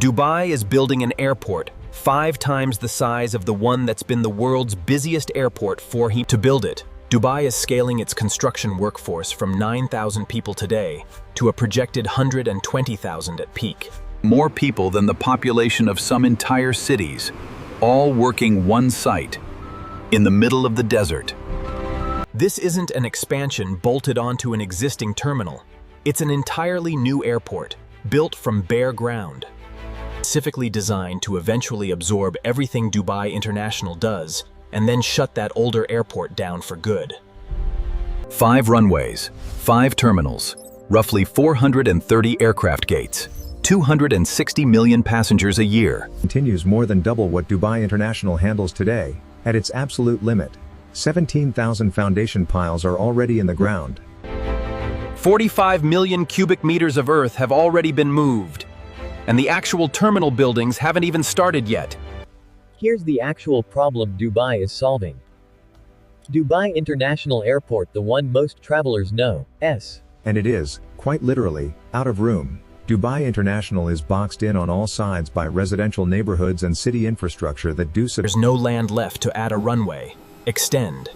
Dubai is building an airport 5 times the size of the one that's been the world's busiest airport to build it. Dubai is scaling its construction workforce from 9,000 people today to a projected 120,000 at peak. More people than the population of some entire cities, all working one site, in the middle of the desert. This isn't an expansion bolted onto an existing terminal. It's an entirely new airport, built from bare ground, specifically designed to eventually absorb everything Dubai International does and then shut that older airport down for good. 5 runways, 5 terminals, roughly 430 aircraft gates, 260 million passengers a year. Continues more than double what Dubai International handles today, at its absolute limit. 17,000 foundation piles are already in the ground. 45 million cubic meters of earth have already been moved, and the actual terminal buildings haven't even started yet. Here's the actual problem Dubai is solving. Dubai International Airport, the one most travelers know, and it is, quite literally, out of room. Dubai International is boxed in on all sides by residential neighborhoods and city infrastructure that do so. There's no land left to add a runway, extend.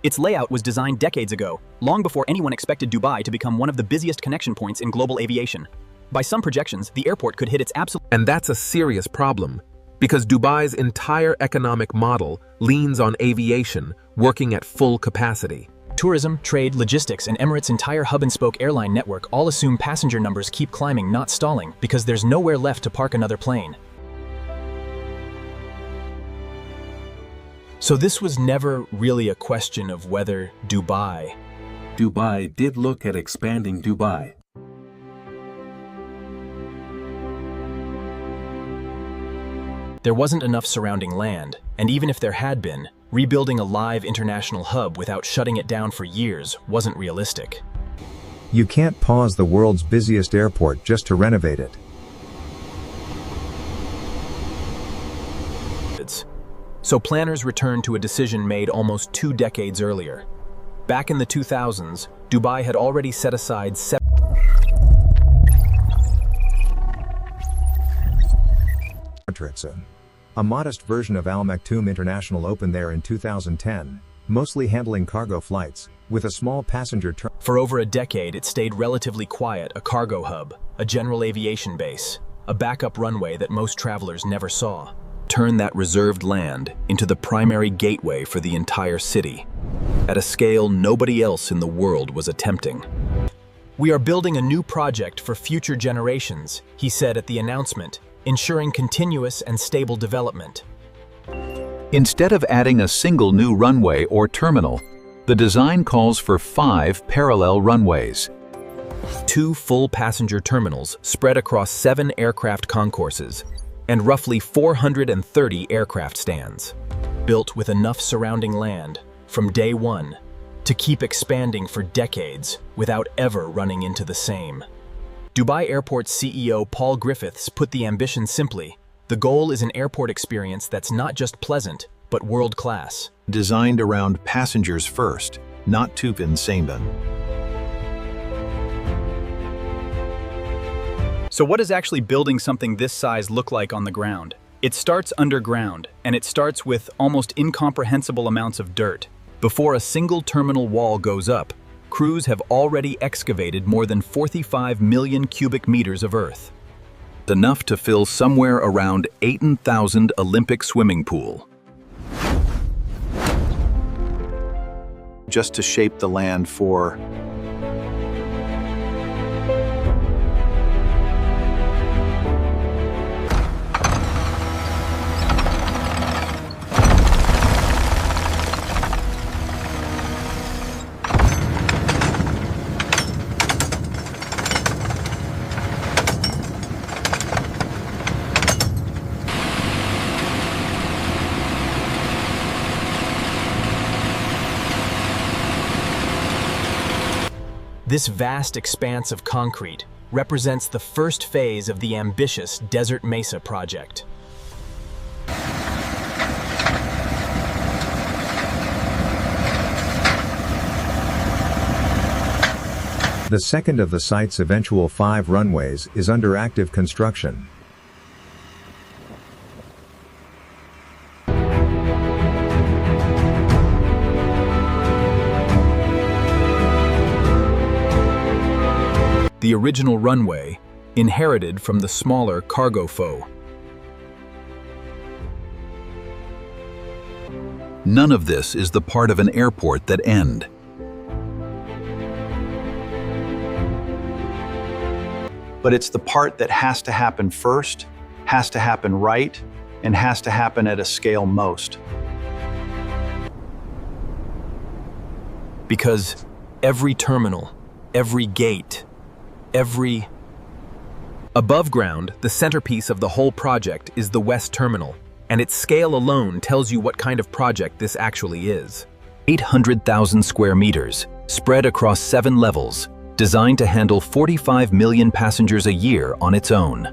Its layout was designed decades ago, long before anyone expected Dubai to become one of the busiest connection points in global aviation. By some projections, the airport could hit its absolute. And that's a serious problem, because Dubai's entire economic model leans on aviation, working at full capacity. Tourism, trade, logistics, and Emirates' entire hub-and-spoke airline network all assume passenger numbers keep climbing, not stalling, because there's nowhere left to park another plane. So this was never really a question of whether Dubai did look at expanding Dubai. There wasn't enough surrounding land, and even if there had been, rebuilding a live international hub without shutting it down for years wasn't realistic. You can't pause the world's busiest airport just to renovate it. So planners returned to a decision made almost 2 decades earlier. Back in the 2000s, Dubai had already set aside A modest version of Al Maktoum International opened there in 2010, mostly handling cargo flights, with a small passenger terminal. For over a decade, it stayed relatively quiet, a cargo hub, a general aviation base, a backup runway that most travelers never saw. Turn that reserved land into the primary gateway for the entire city, at a scale nobody else in the world was attempting. We are building a new project for future generations, he said at the announcement, ensuring continuous and stable development. Instead of adding a single new runway or terminal, the design calls for 5 parallel runways. 2 full passenger terminals spread across 7 aircraft concourses, and roughly 430 aircraft stands, built with enough surrounding land from day one to keep expanding for decades without ever running into the same. Dubai Airport's CEO Paul Griffiths put the ambition simply: the goal is an airport experience that's not just pleasant, but world-class. Designed around passengers first, not Tupen-Seinben. So what does actually building something this size look like on the ground? It starts underground, and it starts with almost incomprehensible amounts of dirt. Before a single terminal wall goes up, crews have already excavated more than 45 million cubic meters of earth. Enough to fill somewhere around 18,000 Olympic swimming pool. Just to shape the land for This vast expanse of concrete represents the first phase of the ambitious Desert Mesa project. The second of the site's eventual 5 runways is under active construction. The original runway, inherited from the smaller cargo foe. None of this is the part of an airport that end. But it's the part that has to happen first, has to happen right, and has to happen at a scale most. Because every terminal, every gate, Above ground, the centerpiece of the whole project is the West Terminal, and its scale alone tells you what kind of project this actually is. 800,000 square meters, spread across 7 levels, designed to handle 45 million passengers a year on its own.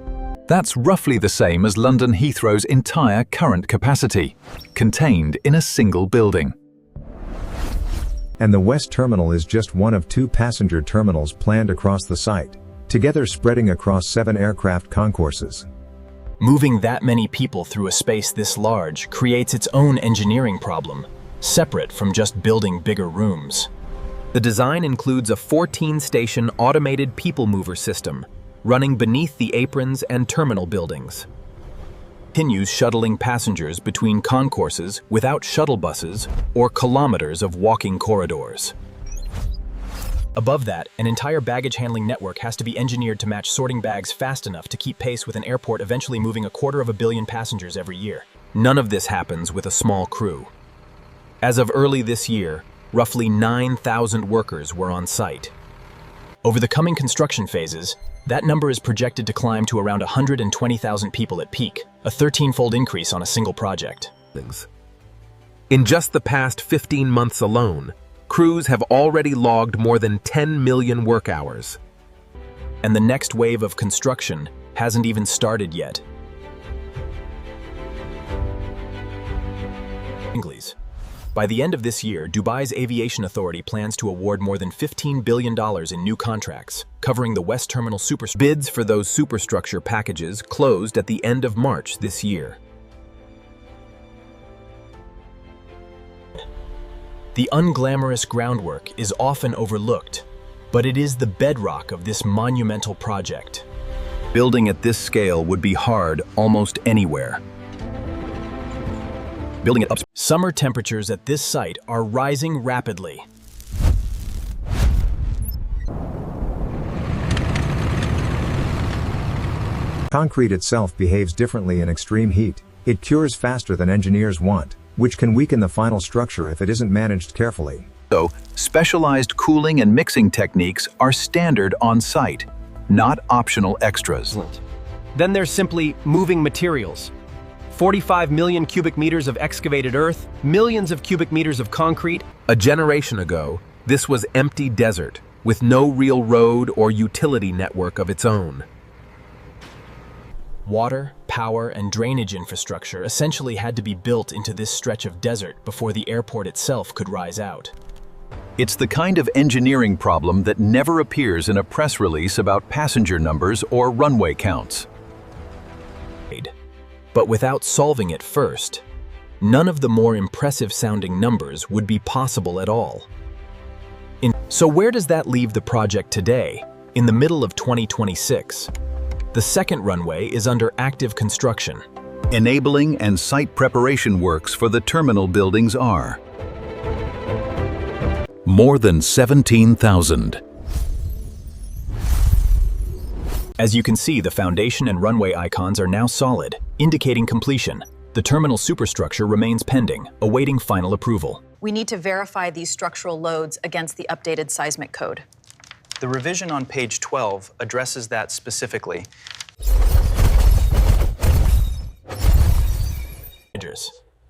That's roughly the same as London Heathrow's entire current capacity, contained in a single building. And the West Terminal is just one of 2 passenger terminals planned across the site, together spreading across 7 aircraft concourses. Moving that many people through a space this large creates its own engineering problem, separate from just building bigger rooms. The design includes a 14-station automated people mover system, running beneath the aprons and terminal buildings. Continues shuttling passengers between concourses without shuttle buses or kilometers of walking corridors. Above that, an entire baggage handling network has to be engineered to match sorting bags fast enough to keep pace with an airport eventually moving 250 million passengers every year. None of this happens with a small crew. As of early this year, roughly 9,000 workers were on site. Over the coming construction phases, that number is projected to climb to around 120,000 people at peak, a 13-fold increase on a single project. In just the past 15 months alone, crews have already logged more than 10 million work hours. And the next wave of construction hasn't even started yet. By the end of this year, Dubai's Aviation Authority plans to award more than $15 billion in new contracts, covering the West Terminal superstructure. Bids for those superstructure packages closed at the end of March this year. The unglamorous groundwork is often overlooked, but it is the bedrock of this monumental project. Building at this scale would be hard almost anywhere. Building it up. Summer temperatures at this site are rising rapidly. Concrete itself behaves differently in extreme heat. It cures faster than engineers want, which can weaken the final structure if it isn't managed carefully. So, specialized cooling and mixing techniques are standard on site, not optional extras. Then there's simply moving materials. 45 million cubic meters of excavated earth, millions of cubic meters of concrete. A generation ago, this was empty desert, with no real road or utility network of its own. Water, power, and drainage infrastructure essentially had to be built into this stretch of desert before the airport itself could rise out. It's the kind of engineering problem that never appears in a press release about passenger numbers or runway counts. But without solving it first, none of the more impressive-sounding numbers would be possible at all. So where does that leave the project today, in the middle of 2026? The second runway is under active construction. Enabling and site preparation works for the terminal buildings are more than 17,000. As you can see, the foundation and runway icons are now solid, indicating completion. The terminal superstructure remains pending, awaiting final approval. We need to verify these structural loads against the updated seismic code. The revision on page 12 addresses that specifically.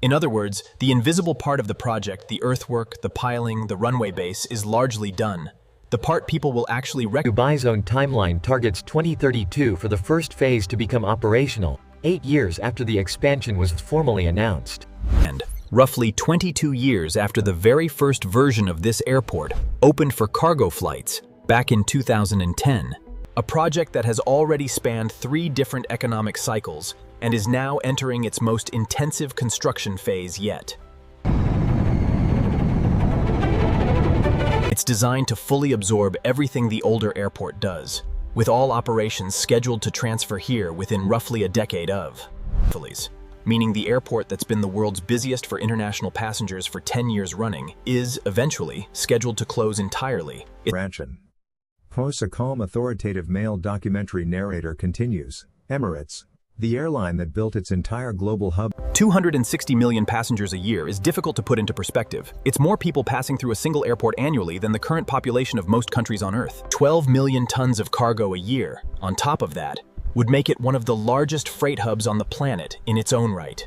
In other words, the invisible part of the project, the earthwork, the piling, the runway base, is largely done. The part people will actually Dubai's own timeline targets 2032 for the first phase to become operational, 8 years after the expansion was formally announced. And roughly 22 years after the very first version of this airport opened for cargo flights, back in 2010, a project that has already spanned 3 different economic cycles and is now entering its most intensive construction phase yet. It's designed to fully absorb everything the older airport does, with all operations scheduled to transfer here within roughly a decade of. Meaning the airport that's been the world's busiest for international passengers for 10 years running is, eventually, scheduled to close entirely. Ranchin. A calm authoritative male documentary narrator continues. Emirates, the airline that built its entire global hub. 260 million passengers a year is difficult to put into perspective. It's more people passing through a single airport annually than the current population of most countries on Earth. 12 million tons of cargo a year, on top of that, would make it one of the largest freight hubs on the planet in its own right.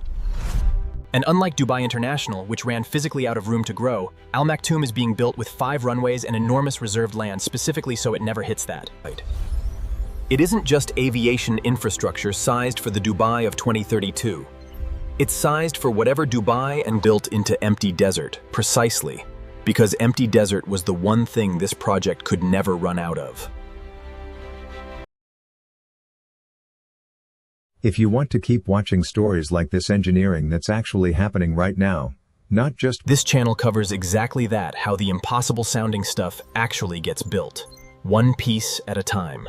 And unlike Dubai International, which ran physically out of room to grow, Al Maktoum is being built with 5 runways and enormous reserved land specifically so it never hits that. It isn't just aviation infrastructure sized for the Dubai of 2032. It's sized for whatever Dubai and built into empty desert, precisely, because empty desert was the one thing this project could never run out of. If you want to keep watching stories like this engineering that's actually happening right now, not just this channel covers exactly that, how the impossible sounding stuff actually gets built, one piece at a time.